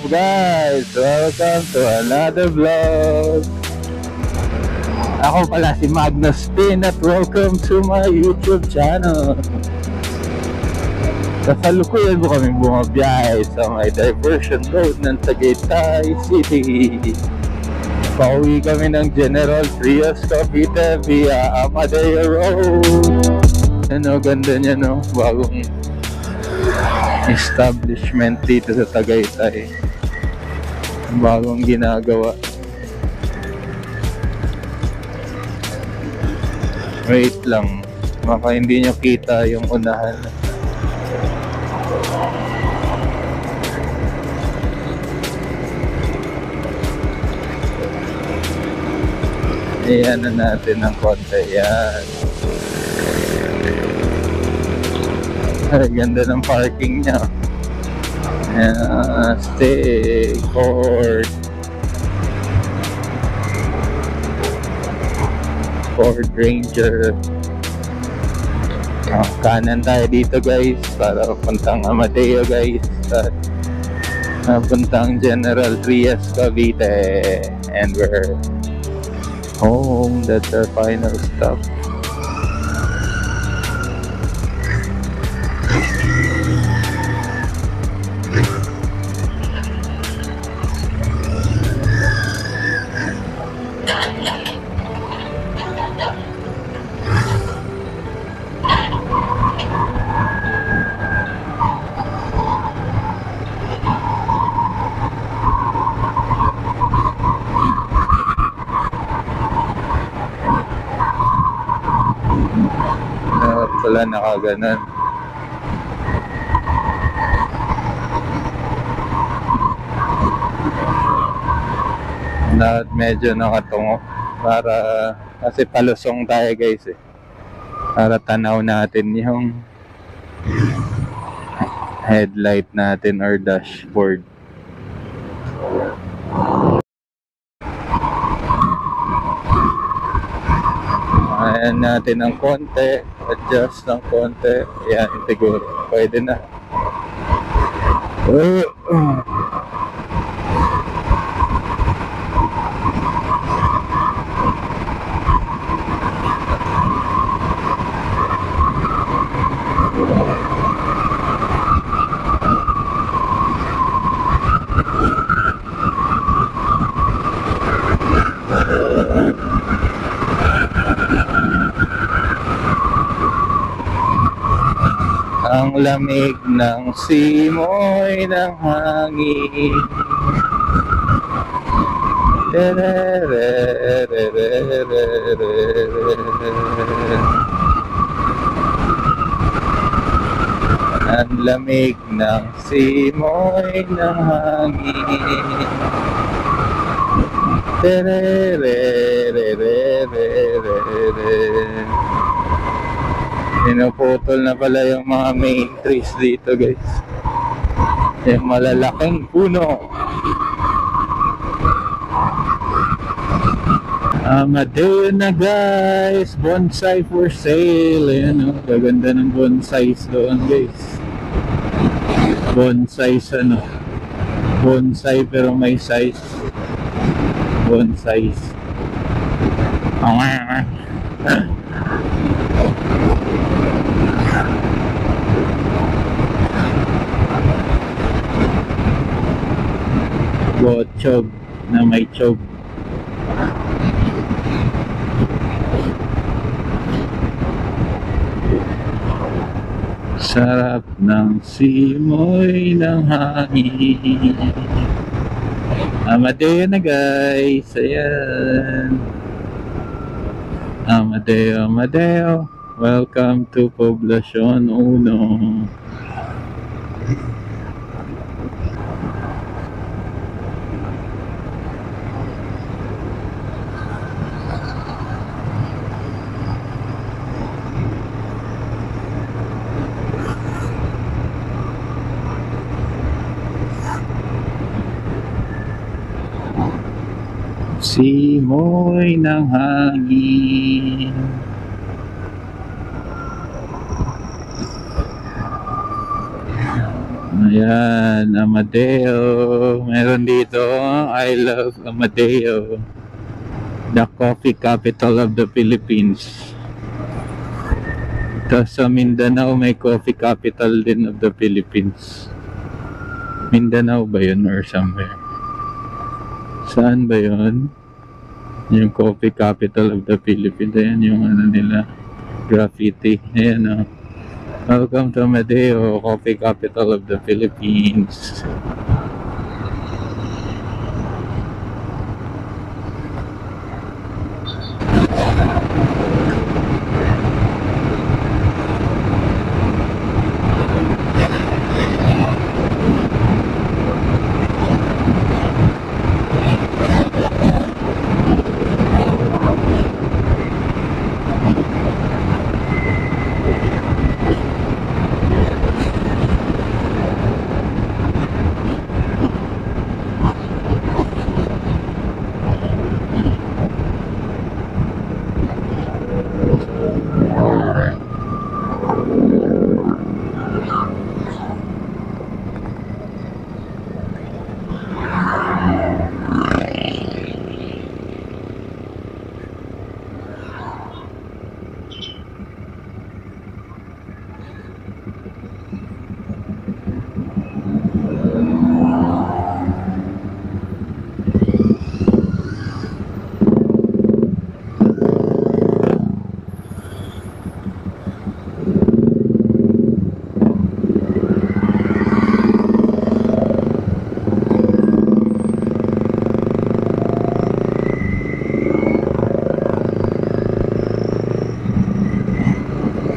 guys? Welcome to another vlog. Ako pala si Magnus Pin at welcome to my YouTube channel. Kasalukuyan mo kami bumabiyahe sa may diversion road ng Tagaytay City. Pauwi kami ng General Trias, Cavite via Amadeo Road. Ano, ganda niya, no? Bagong establishment dito sa Tagaytay. Bagong ginagawa. Wait lang, baka hindi nyo kita yung unahan. Ayan na natin ng konti. Yan. Ay, ganda ng parking niya. Ayan, stay Ford Ranger. Kanan tayo dito guys para puntang Amadeo guys at puntang General Trias, Cavite, and we're home. That's our final stop. Wala nakaganan. Lahat medyo nakatungo para kasi palusong tayo guys eh. Para tanaw natin yung headlight natin or dashboard. Ayan natin ng konti, adjust ng konti. Ayan, siguro pwede na. Ang lamig ng simoy ng hangin. Ang lamig ng simoy ng hangin. Pinuputol na pala yung mga main trees dito guys. Yung malalaking puno. Amadeo na guys. Bonsai for sale. Ayan o, gaganda ng bonsais doon guys. Bonsais ano. Bonsai pero may size. Bonsais. Chog na may chog. Sarap ng simoy ng hangin. Amadeo na guys. Ayan. Amadeo, Amadeo. Welcome to Poblacion 1. Simoy ng hangin. Ayan, Amadeo. Meron dito, I love Amadeo. The coffee capital of the Philippines. Tapos sa Mindanao, may coffee capital din of the Philippines. Mindanao ba yun or somewhere? Saan ba yun? Yung coffee capital of the Philippines. Ayan yung ano nila, graffiti. Ayan o. Welcome to Amadeo, coffee capital of the Philippines.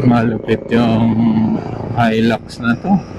Malupit yung Hilux na to.